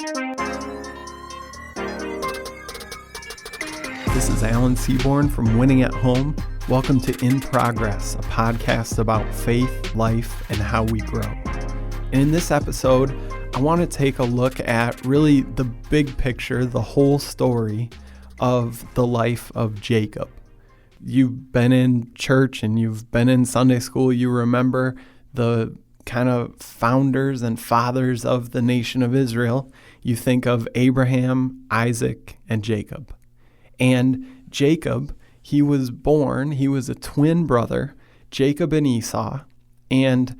This is Alan Seaborn from Winning at Home. Welcome to In Progress, a podcast about faith, life, and how we grow. And in this episode, I want to take a look at really the big picture, the whole story of the life of Jacob. You've been in church and you've been in Sunday school. You remember the kind of founders and fathers of the nation of Israel. You think of Abraham, Isaac, and Jacob. And Jacob, he was a twin brother, Jacob and Esau. And,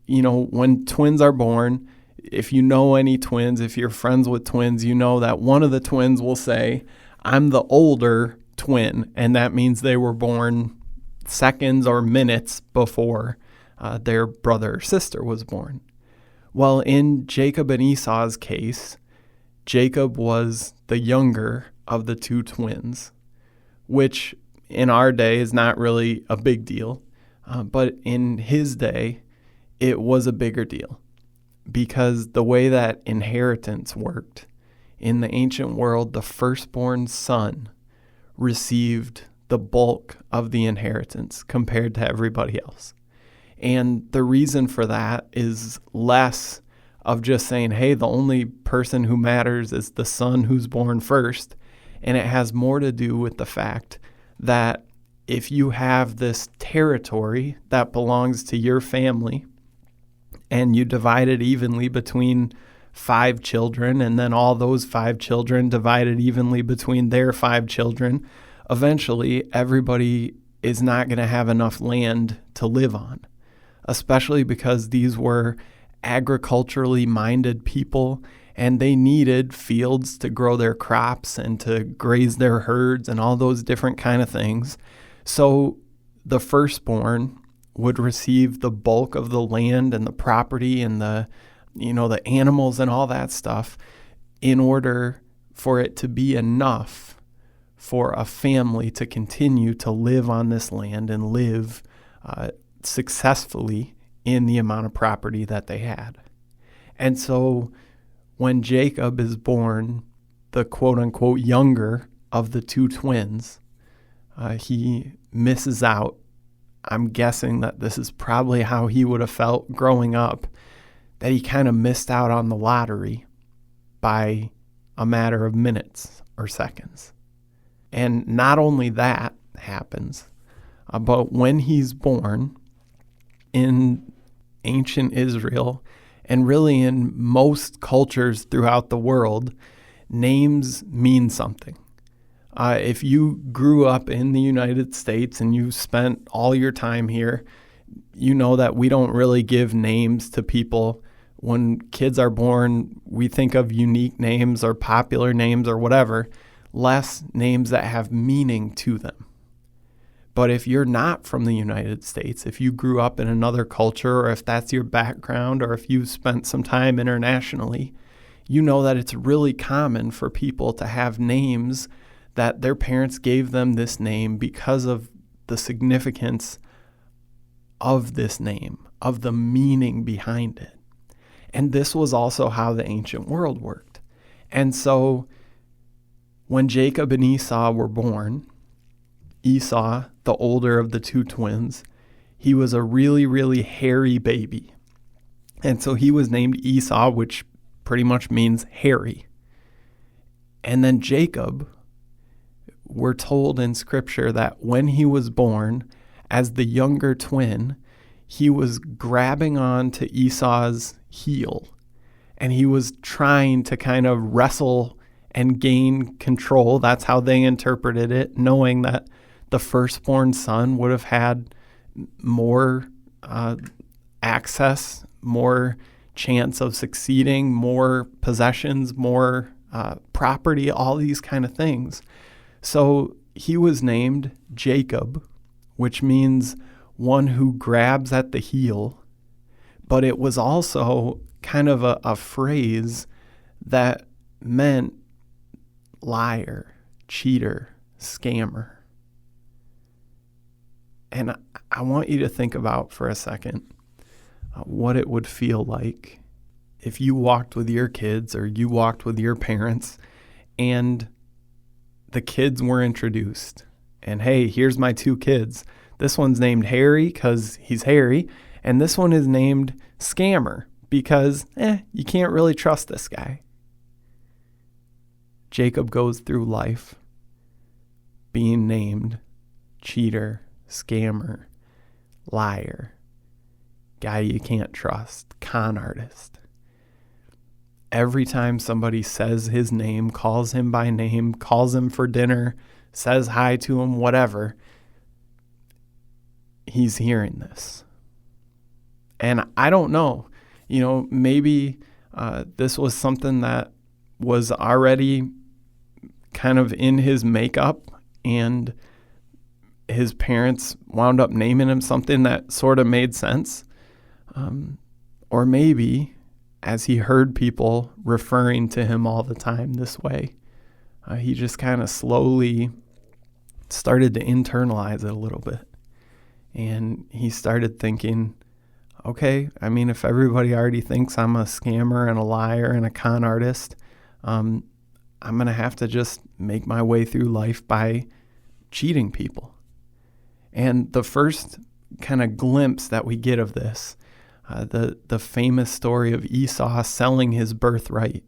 when twins are born, if you know any twins, if you're friends with twins, you know that one of the twins will say, I'm the older twin. And that means they were born seconds or minutes before their brother or sister was born. Well, in Jacob and Esau's case, Jacob was the younger of the two twins, which in our day is not really a big deal. But in his day, it was a bigger deal because the way that inheritance worked in the ancient world, the firstborn son received the bulk of the inheritance compared to everybody else. And the reason for that is less of just saying, hey, the only person who matters is the son who's born first. And it has more to do with the fact that if you have this territory that belongs to your family and you divide it evenly between 5 children, and then all those 5 children divided evenly between their 5 children, eventually everybody is not going to have enough land to live on, especially because these were agriculturally minded people and they needed fields to grow their crops and to graze their herds and all those different kind of things. So the firstborn would receive the bulk of the land and the property and the animals and all that stuff in order for it to be enough for a family to continue to live on this land and live successfully in the amount of property that they had. And so when Jacob is born, the quote-unquote younger of the two twins, he misses out. I'm guessing that this is probably how he would have felt growing up, that he kind of missed out on the lottery by a matter of minutes or seconds. And not only that happens, but when he's born in ancient Israel, and really in most cultures throughout the world, names mean something. If you grew up in the United States and you spent all your time here, you know that we don't really give names to people. When kids are born, we think of unique names or popular names or whatever, less names that have meaning to them. But if you're not from the United States, if you grew up in another culture, or if that's your background, or if you've spent some time internationally, you know that it's really common for people to have names that their parents gave them this name because of the significance of this name, of the meaning behind it. And this was also how the ancient world worked. And so when Jacob and Esau were born, Esau, the older of the two twins, he was a really, really hairy baby. And so he was named Esau, which pretty much means hairy. And then Jacob, we're told in Scripture that when he was born as the younger twin, he was grabbing on to Esau's heel. And he was trying to kind of wrestle and gain control. That's how they interpreted it, knowing that the firstborn son would have had more access, more chance of succeeding, more possessions, more property, all these kind of things. So he was named Jacob, which means one who grabs at the heel. But it was also kind of a phrase that meant liar, cheater, scammer. And I want you to think about for a second what it would feel like if you walked with your kids or you walked with your parents and the kids were introduced, and hey, here's my two kids. This one's named Harry because he's hairy, and this one is named Scammer because you can't really trust this guy. Jacob goes through life being named cheater, scammer, liar, guy you can't trust, con artist. Every time somebody says his name, calls him by name, calls him for dinner, says hi to him, whatever, he's hearing this. And I don't know, maybe this was something that was already kind of in his makeup, and his parents wound up naming him something that sort of made sense. Or maybe as he heard people referring to him all the time this way, he just kind of slowly started to internalize it a little bit. And he started thinking, okay, if everybody already thinks I'm a scammer and a liar and a con artist, I'm going to have to just make my way through life by cheating people. And the first kind of glimpse that we get of this, the famous story of Esau selling his birthright.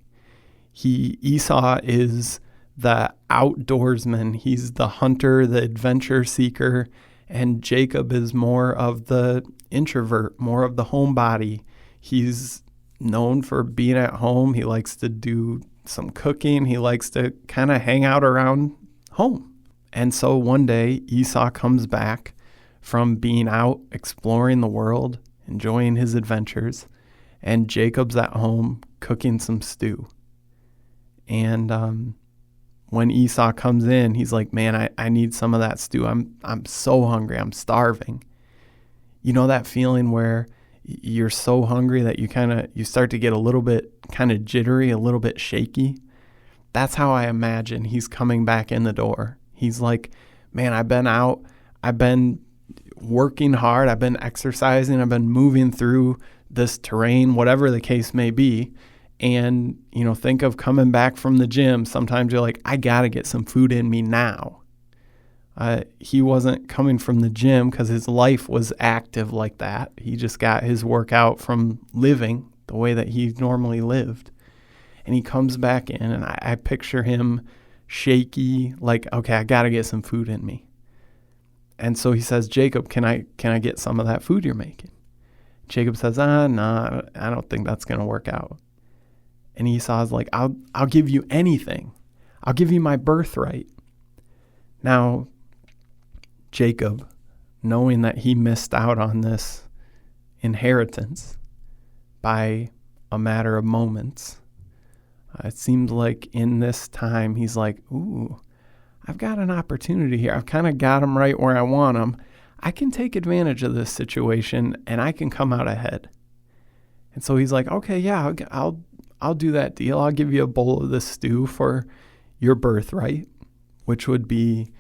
Esau is the outdoorsman. He's the hunter, the adventure seeker, and Jacob is more of the introvert, more of the homebody. He's known for being at home. He likes to do some cooking. He likes to kind of hang out around home. And so one day Esau comes back from being out exploring the world, enjoying his adventures, and Jacob's at home cooking some stew. And when Esau comes in, he's like, man, I need some of that stew. I'm so hungry. I'm starving. You know that feeling where you're so hungry that you start to get a little bit kind of jittery, a little bit shaky? That's how I imagine he's coming back in the door. He's like, man, I've been out. I've been working hard. I've been exercising. I've been moving through this terrain, whatever the case may be. And, think of coming back from the gym. Sometimes you're like, I got to get some food in me now. He wasn't coming from the gym because his life was active like that. He just got his workout from living the way that he normally lived. And he comes back in, and I picture him shaky, like, okay, I got to get some food in me. And so he says, Jacob, can I get some of that food you're making? Jacob says, no, I don't think that's going to work out. And Esau's like, I'll give you anything. I'll give you my birthright. Now, Jacob, knowing that he missed out on this inheritance by a matter of moments, it seemed like in this time, he's like, ooh, I've got an opportunity here. I've kind of got him right where I want him. I can take advantage of this situation and I can come out ahead. And so he's like, okay, yeah, I'll do that deal. I'll give you a bowl of this stew for your birthright, which would be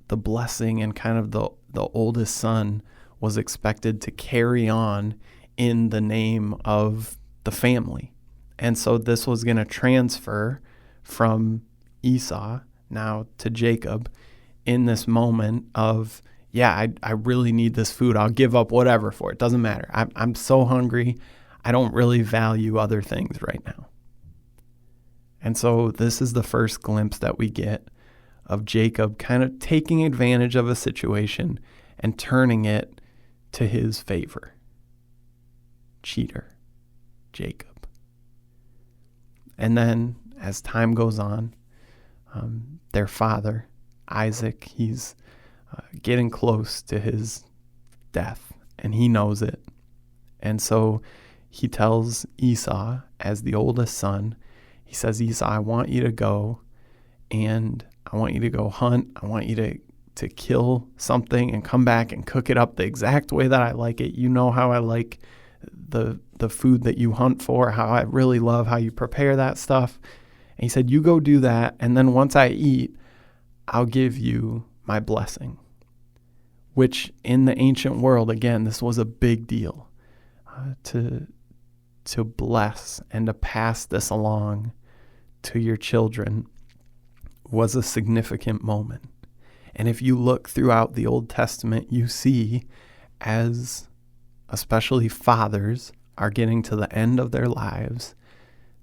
the blessing, and kind of the oldest son was expected to carry on in the name of the family. And so this was going to transfer from Esau now to Jacob in this moment of, yeah, I really need this food. I'll give up whatever for it. Doesn't matter. I'm so hungry. I don't really value other things right now. And so this is the first glimpse that we get of Jacob kind of taking advantage of a situation and turning it to his favor. Cheater, Jacob. And then as time goes on, their father, Isaac, he's getting close to his death, and he knows it. And so he tells Esau, as the oldest son, he says, Esau, I want you to go, and I want you to go hunt. I want you to kill something and come back and cook it up the exact way that I like it. You know how I like the food that you hunt for, how I really love how you prepare that stuff. And he said, you go do that, and then once I eat, I'll give you my blessing. Which in the ancient world, again, this was a big deal. To to bless and to pass this along to your children was a significant moment. And if you look throughout the Old Testament, you see as especially fathers are getting to the end of their lives,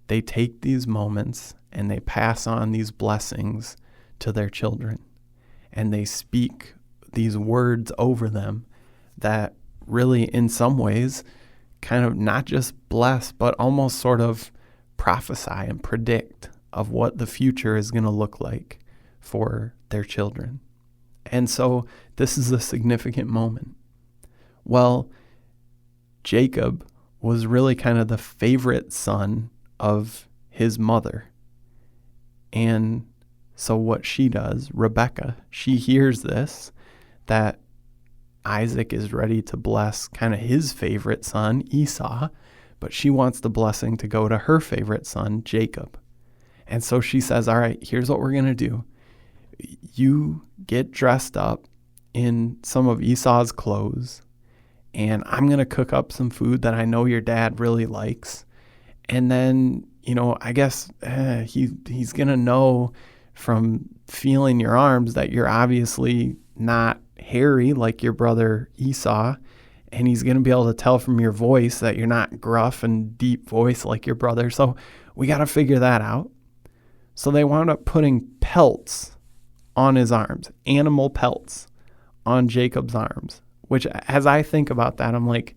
they take these moments and they pass on these blessings to their children. And they speak these words over them that really, in some ways, kind of not just bless, but almost sort of prophesy and predict of what the future is going to look like for their children. And so this is a significant moment. Well, Jacob was really kind of the favorite son of his mother. And so what she does, Rebecca, she hears this, that Isaac is ready to bless kind of his favorite son, Esau, but she wants the blessing to go to her favorite son, Jacob. And so she says, all right, here's what we're going to do. You get dressed up in some of Esau's clothes, and I'm going to cook up some food that I know your dad really likes. And then, I guess he's going to know from feeling your arms that you're obviously not hairy like your brother Esau. And he's going to be able to tell from your voice that you're not gruff and deep voice like your brother. So we got to figure that out. So they wound up putting pelts on his arms, animal pelts on Jacob's arms, which as I think about that, I'm like,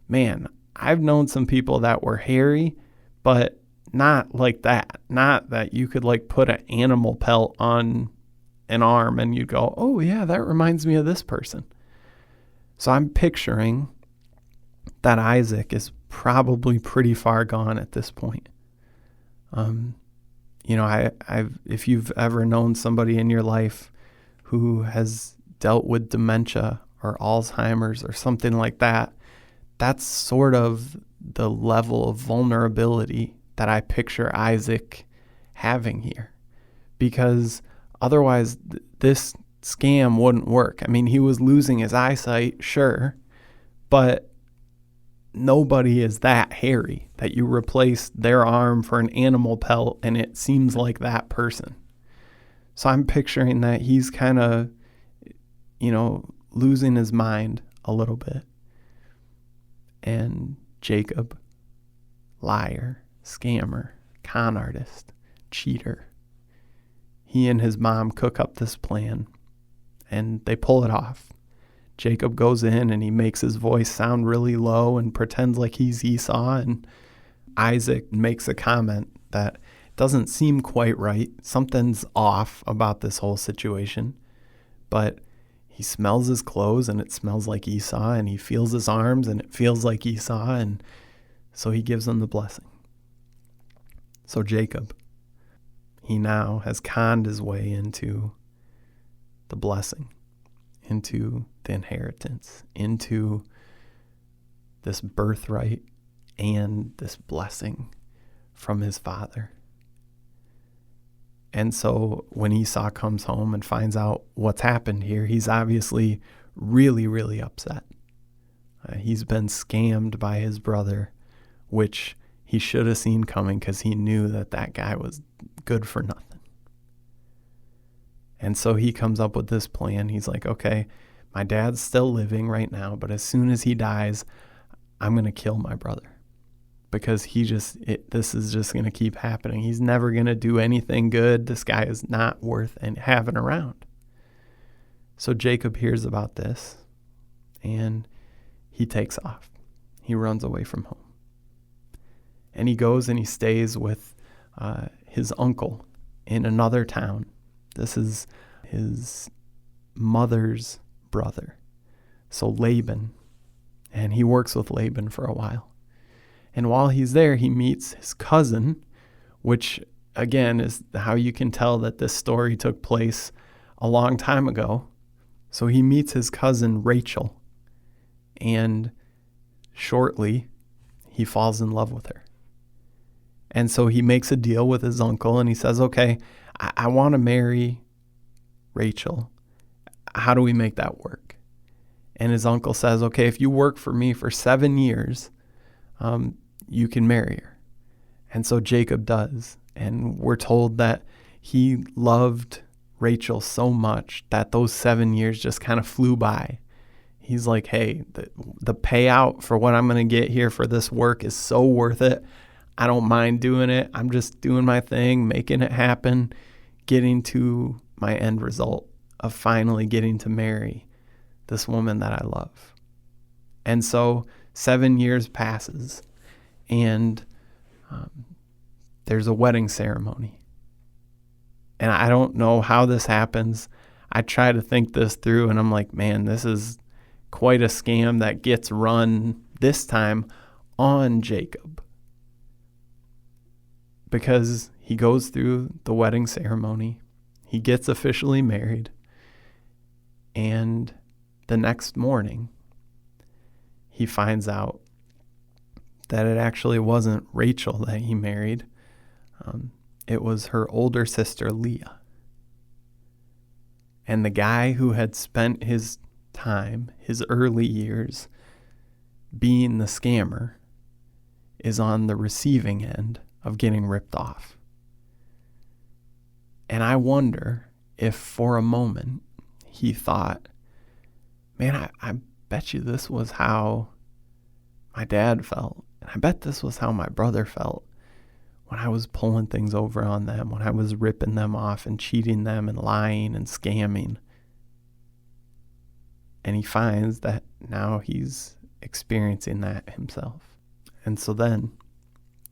man, I've known some people that were hairy, but not like that. Not that you could like put an animal pelt on an arm and you'd go, oh yeah, that reminds me of this person. So I'm picturing that Isaac is probably pretty far gone at this point. If you've ever known somebody in your life who has dealt with dementia or Alzheimer's or something like that, that's sort of the level of vulnerability that I picture Isaac having here. Because otherwise, this scam wouldn't work. I mean, he was losing his eyesight, sure, but nobody is that hairy that you replace their arm for an animal pelt and it seems like that person. So I'm picturing that he's kind of, losing his mind a little bit. And Jacob, liar, scammer, con artist, cheater, he and his mom cook up this plan and they pull it off. Jacob goes in and he makes his voice sound really low and pretends like he's Esau. And Isaac makes a comment that doesn't seem quite right. Something's off about this whole situation. But he smells his clothes and it smells like Esau. And he feels his arms and it feels like Esau. And so he gives him the blessing. So Jacob, he now has conned his way into the blessing, into the inheritance, into this birthright and this blessing from his father. And so when Esau comes home and finds out what's happened here, he's obviously really, really upset. He's been scammed by his brother, which he should have seen coming because he knew that that guy was good for nothing. And so he comes up with this plan. He's like, okay, my dad's still living right now, but as soon as he dies, I'm going to kill my brother because this is just going to keep happening. He's never going to do anything good. This guy is not worth having around. So Jacob hears about this and he takes off. He runs away from home. And he goes and he stays with his uncle in another town. This is his mother's brother, so Laban. And he works with Laban for a while. And while he's there, he meets his cousin, which, again, is how you can tell that this story took place a long time ago. So he meets his cousin, Rachel. And shortly, he falls in love with her. And so he makes a deal with his uncle and he says, okay, I want to marry Rachel. How do we make that work? And his uncle says, okay, if you work for me for 7 years, you can marry her. And so Jacob does. And we're told that he loved Rachel so much that those 7 years just kind of flew by. He's like, hey, the payout for what I'm going to get here for this work is so worth it. I don't mind doing it. I'm just doing my thing, making it happen, getting to my end result of finally getting to marry this woman that I love. And so 7 years passes, and there's a wedding ceremony. And I don't know how this happens. I try to think this through, and I'm like, man, this is quite a scam that gets run this time on Jacob. Because he goes through the wedding ceremony, he gets officially married, and the next morning, he finds out that it actually wasn't Rachel that he married. It was her older sister, Leah. And the guy who had spent his time, his early years, being the scammer, is on the receiving end of getting ripped off. And I wonder if for a moment he thought, man, I bet you this was how my dad felt. And I bet this was how my brother felt when I was pulling things over on them, when I was ripping them off and cheating them and lying and scamming. And he finds that now he's experiencing that himself. And so then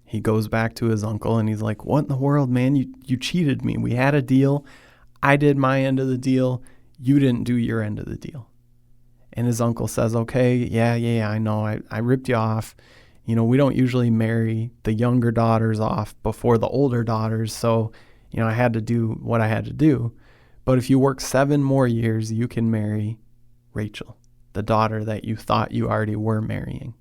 he goes back to his uncle and he's like, what in the world, man? You cheated me. We had a deal. I did my end of the deal. You didn't do your end of the deal. And his uncle says, okay, yeah, I know. I ripped you off. You know, we don't usually marry the younger daughters off before the older daughters. So, you know, I had to do what I had to do. But if you work 7 more years, you can marry Rachel, the daughter that you thought you already were marrying.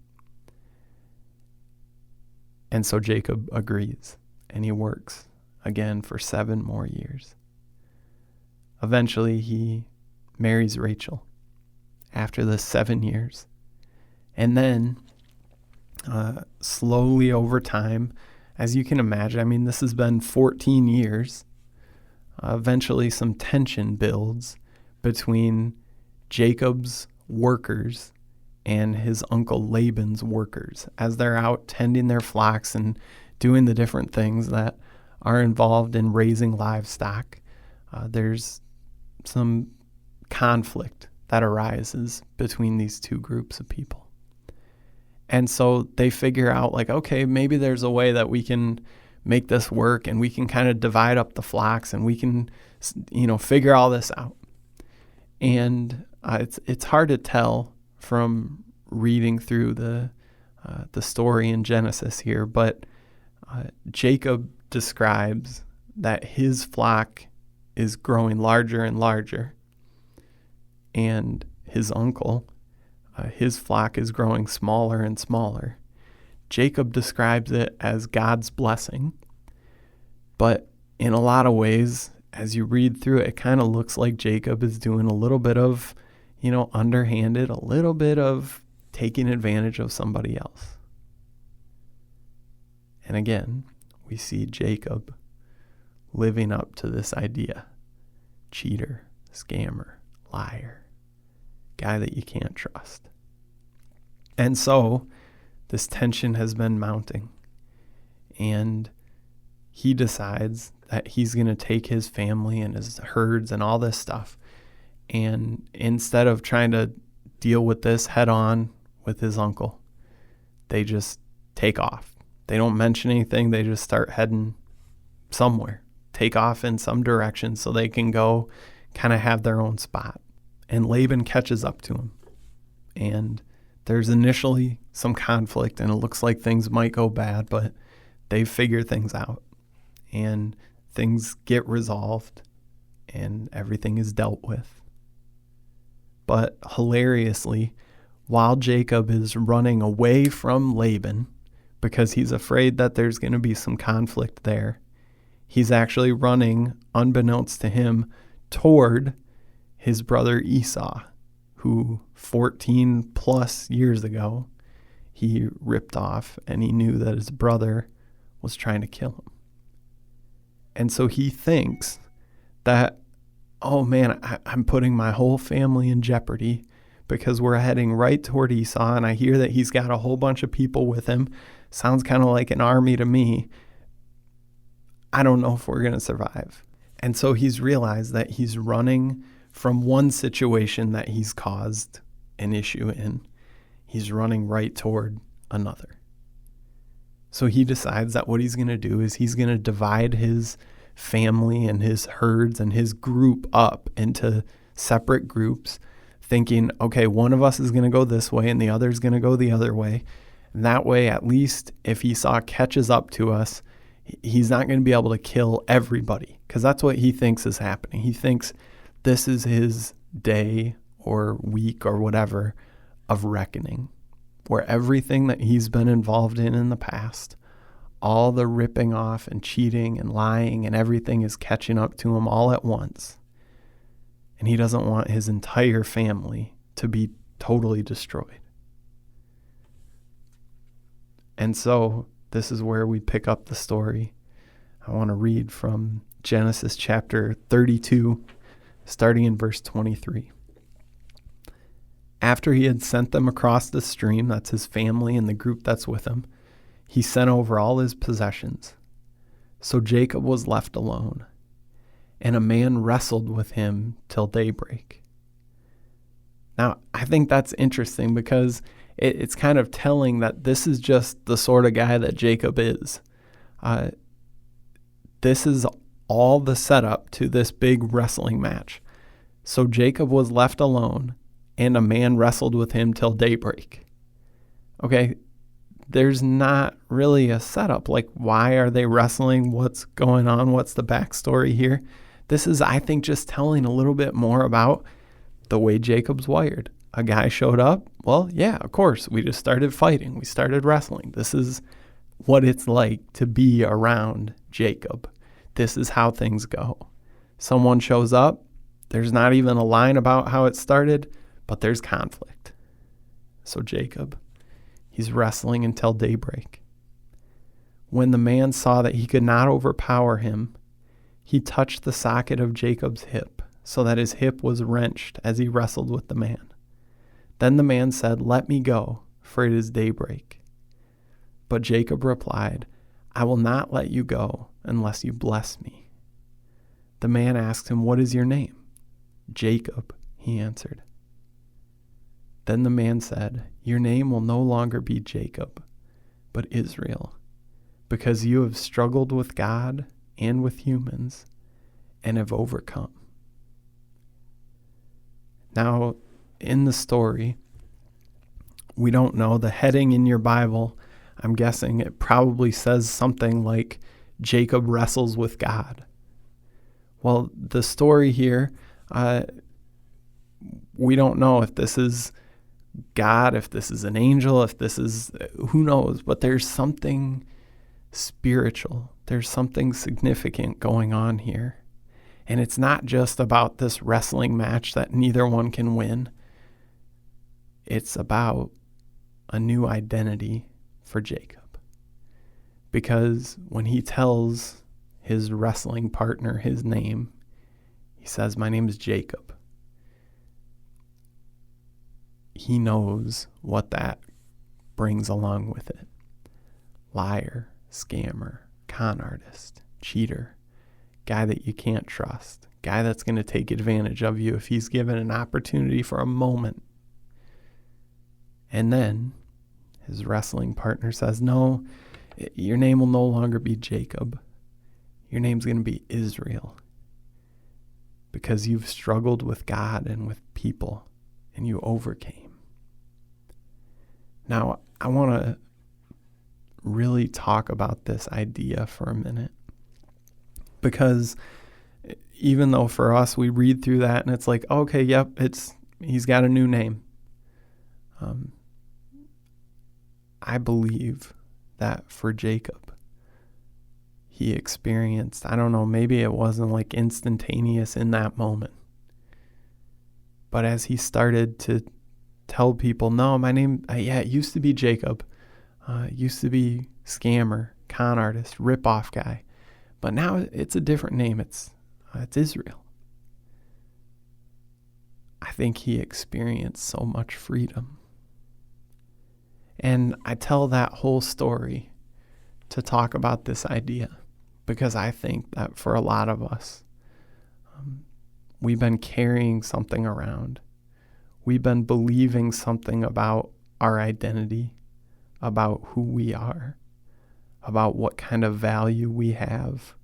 And so Jacob agrees, and he works again for 7 more years. Eventually, he marries Rachel after the 7 years. And then slowly over time, as you can imagine, I mean, this has been 14 years. Eventually, some tension builds between Jacob's workers and his uncle Laban's workers as they're out tending their flocks and doing the different things that are involved in raising livestock. There's some conflict that arises between these two groups of people. And so they figure out, like, okay, maybe there's a way that we can make this work and we can kind of divide up the flocks and we can, you know, figure all this out. And it's hard to tell from reading through the story in Genesis here, but Jacob describes that his flock is growing larger and larger, and his uncle, his flock is growing smaller and smaller. Jacob describes it as God's blessing, but in a lot of ways, as you read through it, it kind of looks like Jacob is doing a little bit of, you know, underhanded, a little bit of taking advantage of somebody else. And again, we see Jacob living up to this idea. Cheater, scammer, liar, guy that you can't trust. And so this tension has been mounting, and he decides that he's going to take his family and his herds and all this stuff, and instead of trying to deal with this head on with his uncle, they just take off. They don't mention anything. They just start heading somewhere, take off in some direction so they can go kind of have their own spot. And Laban catches up to him. And there's initially some conflict, and it looks like things might go bad, but they figure things out. And things get resolved, and everything is dealt with. But hilariously, while Jacob is running away from Laban, because he's afraid that there's going to be some conflict there, he's actually running, unbeknownst to him, toward his brother Esau, who 14 plus years ago he ripped off, and he knew that his brother was trying to kill him. And so he thinks that, oh man, I'm putting my whole family in jeopardy because we're heading right toward Esau, and I hear that he's got a whole bunch of people with him. Sounds kind of like an army to me. I don't know if we're going to survive. And so he's realized that he's running from one situation that he's caused an issue in. He's running right toward another. So he decides that what he's going to do is he's going to divide his family and his herds and his group up into separate groups, thinking, okay, one of us is going to go this way and the other is going to go the other way. And that way, at least if Esau catches up to us, he's not going to be able to kill everybody, because that's what he thinks is happening. He thinks this is his day or week or whatever of reckoning, where everything that he's been involved in the past, all the ripping off and cheating and lying and everything is catching up to him all at once. And he doesn't want his entire family to be totally destroyed. And so this is where we pick up the story. I want to read from Genesis chapter 32, starting in verse 23. After he had sent them across the stream, that's his family and the group that's with him, he sent over all his possessions. So Jacob was left alone, and a man wrestled with him till daybreak. Now, I think that's interesting because it's kind of telling that this is just the sort of guy that Jacob is. This is all the setup to this big wrestling match. So Jacob was left alone, and a man wrestled with him till daybreak. Okay, there's not really a setup. Like, why are they wrestling? What's going on? What's the backstory here? This is, I think, just telling a little bit more about the way Jacob's wired. A guy showed up. Well, yeah, of course. We just started fighting. We started wrestling. This is what it's like to be around Jacob. This is how things go. Someone shows up. There's not even a line about how it started, but there's conflict. So Jacob, he's wrestling until daybreak. When the man saw that he could not overpower him, he touched the socket of Jacob's hip, so that his hip was wrenched as he wrestled with the man. Then the man said, "Let me go, for it is daybreak." But Jacob replied, "I will not let you go unless you bless me." The man asked him, "What is your name?" "Jacob," he answered. Then the man said, "Your name will no longer be Jacob, but Israel, because you have struggled with God and with humans and have overcome." Now, in the story, we don't know. The heading in your Bible, I'm guessing it probably says something like Jacob wrestles with God. Well, the story here, we don't know if this is God, if this is an angel, if this is, who knows, but there's something spiritual. There's something significant going on here. And it's not just about this wrestling match that neither one can win. It's about a new identity for Jacob. Because when he tells his wrestling partner his name, he says, "My name is Jacob." He knows what that brings along with it. Liar, scammer, con artist, cheater, guy that you can't trust, guy that's going to take advantage of you if he's given an opportunity for a moment. And then his wrestling partner says, "No, your name will no longer be Jacob. Your name's going to be Israel, because you've struggled with God and with people and you overcame." Now, I want to really talk about this idea for a minute, because even though for us we read through that and it's like, okay, yep, he's got a new name. I believe that for Jacob, he experienced, I don't know, maybe it wasn't like instantaneous in that moment, but as he started to tell people, no, my name, it used to be Jacob. It used to be scammer, con artist, rip-off guy. But now it's a different name. It's Israel. I think he experienced so much freedom. And I tell that whole story to talk about this idea because I think that for a lot of us, we've been carrying something around. We've been believing something about our identity, about who we are, about what kind of value we have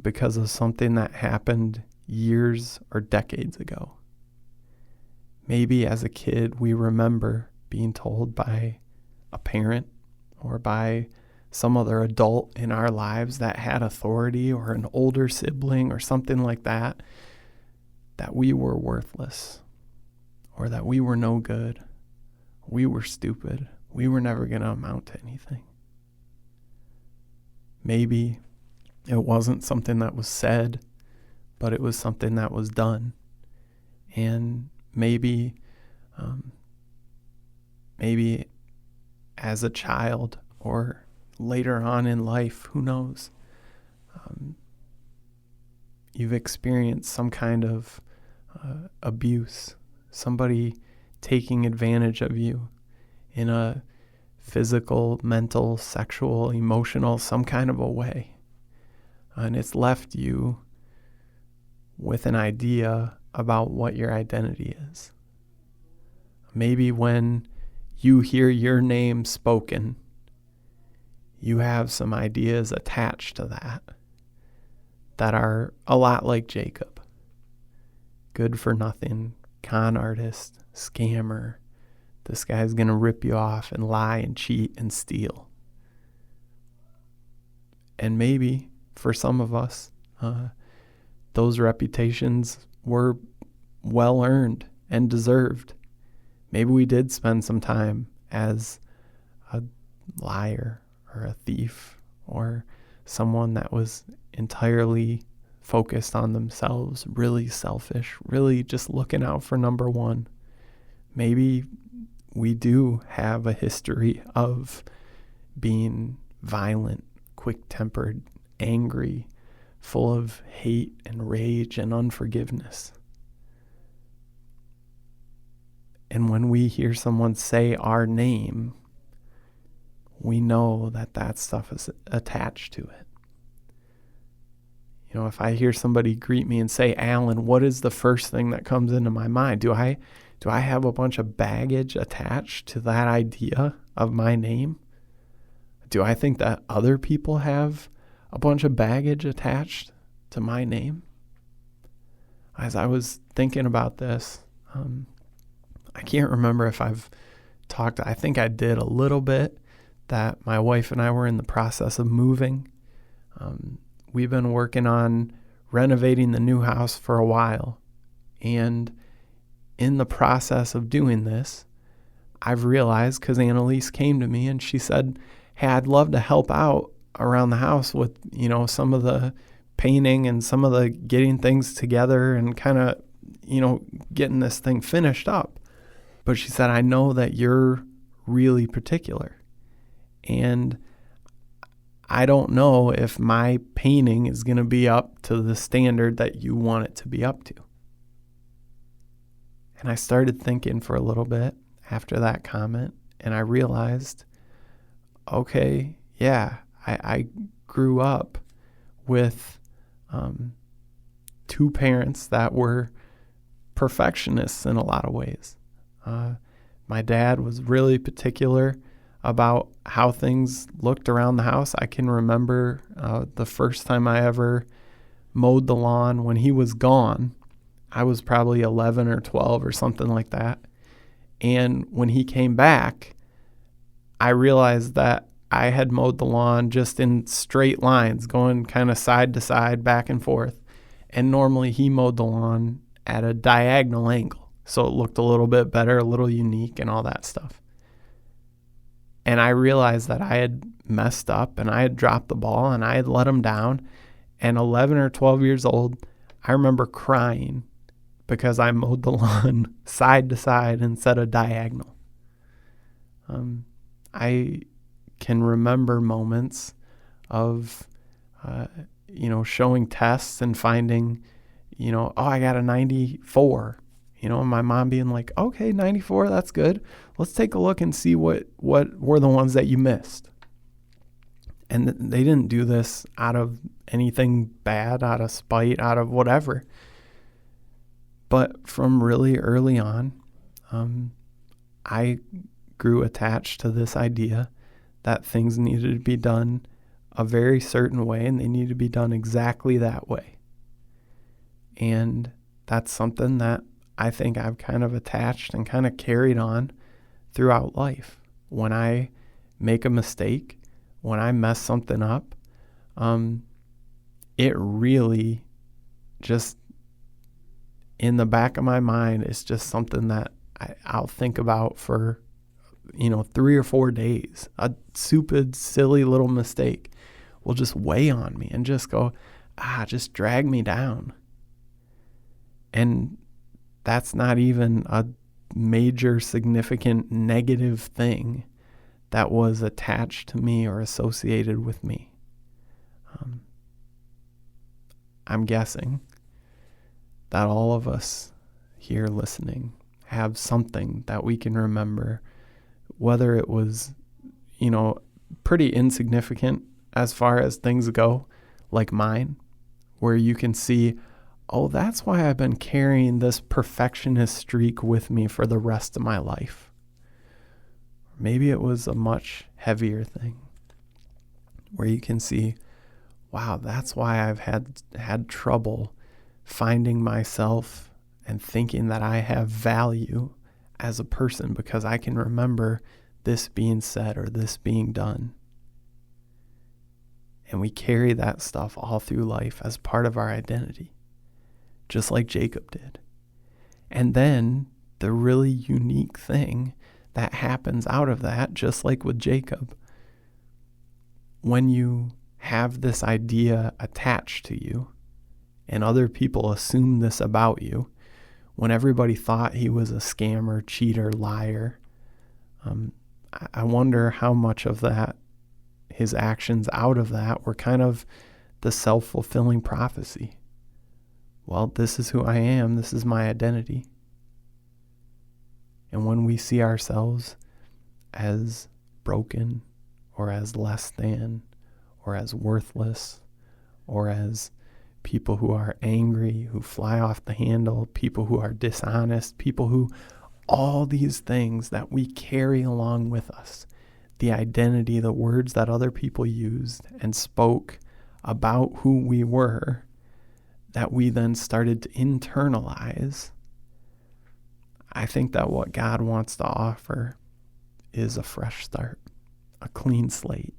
because of something that happened years or decades ago. Maybe as a kid, we remember being told by a parent or by some other adult in our lives that had authority, or an older sibling or something like that, that we were worthless, or that we were no good, we were stupid, we were never going to amount to anything. Maybe it wasn't something that was said, but it was something that was done. And maybe as a child or later on in life, who knows, you've experienced some kind of abuse, somebody taking advantage of you in a physical, mental, sexual, emotional, some kind of a way. And it's left you with an idea about what your identity is. Maybe when you hear your name spoken, you have some ideas attached to that are a lot like Jacob. Good for nothing, con artist, scammer. This guy's going to rip you off and lie and cheat and steal. And maybe for some of us, those reputations were well earned and deserved. Maybe we did spend some time as a liar or a thief or someone that was entirely focused on themselves, really selfish, really just looking out for number one. Maybe we do have a history of being violent, quick-tempered, angry, full of hate and rage and unforgiveness. And when we hear someone say our name, we know that stuff is attached to it. You know, if I hear somebody greet me and say, Alan, what is the first thing that comes into my mind? Do I have a bunch of baggage attached to that idea of my name? Do I think that other people have a bunch of baggage attached to my name? As I was thinking about this, I can't remember if I've talked, I think I did a little bit, that my wife and I were in the process of moving. We've been working on renovating the new house for a while. And in the process of doing this, I've realized, because Annalise came to me and she said, hey, I'd love to help out around the house with, some of the painting and some of the getting things together and kind of, getting this thing finished up. But she said, I know that you're really particular. And I don't know if my painting is going to be up to the standard that you want it to be up to. And I started thinking for a little bit after that comment, and I realized, okay, yeah, I grew up with two parents that were perfectionists in a lot of ways. My dad was really particular about how things looked around the house. I can remember the first time I ever mowed the lawn when he was gone. I was probably 11 or 12 or something like that. And when he came back, I realized that I had mowed the lawn just in straight lines, going kind of side to side, back and forth. And normally he mowed the lawn at a diagonal angle, so it looked a little bit better, a little unique and all that stuff. And I realized that I had messed up and I had dropped the ball and I had let him down. And 11 or 12 years old, I remember crying because I mowed the lawn side to side instead of diagonal. I can remember moments of, showing tests and finding, oh, I got a 94, and my mom being like, okay, 94, that's good. Let's take a look and see what were the ones that you missed. And they didn't do this out of anything bad, out of spite, out of whatever. But from really early on, I grew attached to this idea that things needed to be done a very certain way, and they need to be done exactly that way. And that's something that I think I've kind of attached and kind of carried on throughout life. When I make a mistake, when I mess something up, it really just in the back of my mind is just something that I'll think about for 3 or 4 days. A stupid, silly little mistake will just weigh on me and just go, just drag me down. And that's not even a major, significant, negative thing that was attached to me or associated with me. I'm guessing that all of us here listening have something that we can remember, whether it was, pretty insignificant as far as things go, like mine, where you can see, oh, that's why I've been carrying this perfectionist streak with me for the rest of my life. Maybe it was a much heavier thing where you can see, wow, that's why I've had trouble finding myself and thinking that I have value as a person because I can remember this being said or this being done. And we carry that stuff all through life as part of our identity, just like Jacob did. And then the really unique thing that happens out of that, just like with Jacob, when you have this idea attached to you and other people assume this about you, when everybody thought he was a scammer, cheater, liar, I wonder how much of that, his actions out of that, were kind of the self-fulfilling prophecy. Well, this is who I am. This is my identity. And when we see ourselves as broken or as less than or as worthless or as people who are angry, who fly off the handle, people who are dishonest, people who, all these things that we carry along with us, the identity, the words that other people used and spoke about who we were, that we then started to internalize. I think that what God wants to offer is a fresh start, a clean slate.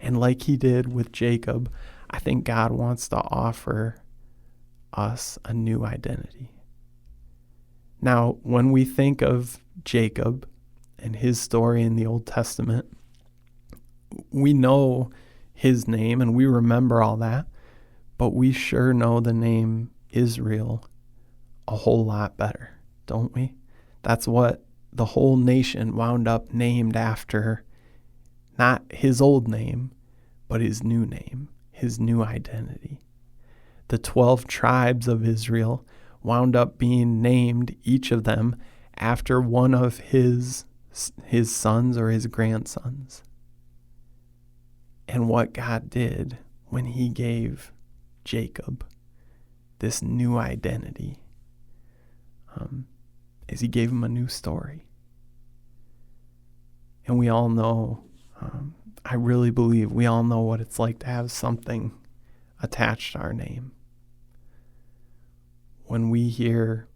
And like he did with Jacob, I think God wants to offer us a new identity. Now, when we think of Jacob and his story in the Old Testament, we know his name and we remember all that, but we sure know the name Israel a whole lot better, don't we? That's what the whole nation wound up named after, not his old name, but his new name, his new identity. The 12 tribes of Israel wound up being named, each of them, after one of his sons or his grandsons. And what God did when he gave Jacob this new identity is he gave him a new story. And we all know, I really believe we all know what it's like to have something attached to our name. When we hear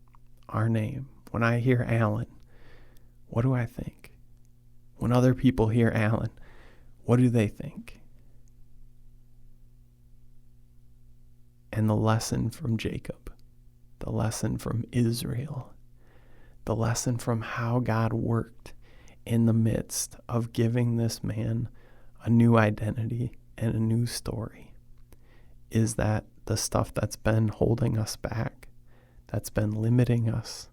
our name, when I hear Alan, what do I think? When other people hear Alan, what do they think? And the lesson from Jacob, the lesson from Israel, the lesson from how God worked in the midst of giving this man a new identity and a new story, is that the stuff that's been holding us back, that's been limiting us,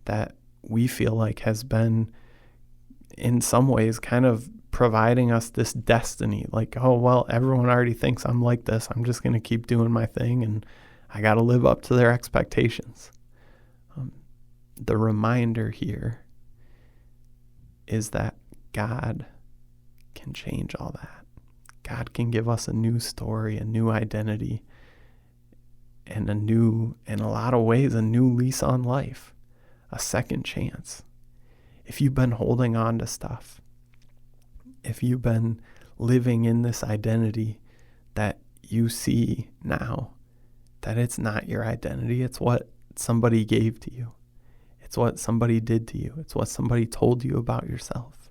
that we feel like has been in some ways kind of providing us this destiny. Like, oh, well, everyone already thinks I'm like this. I'm just going to keep doing my thing and I got to live up to their expectations. The reminder here is that God can change all that. God can give us a new story, a new identity, and in a lot of ways, a new lease on life, a second chance. If you've been holding on to stuff, if you've been living in this identity that you see now, that it's not your identity, it's what somebody gave to you. It's what somebody did to you. It's what somebody told you about yourself.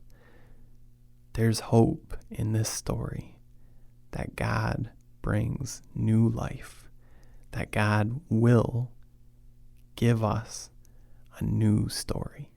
There's hope in this story that God brings new life, that God will give us a new story.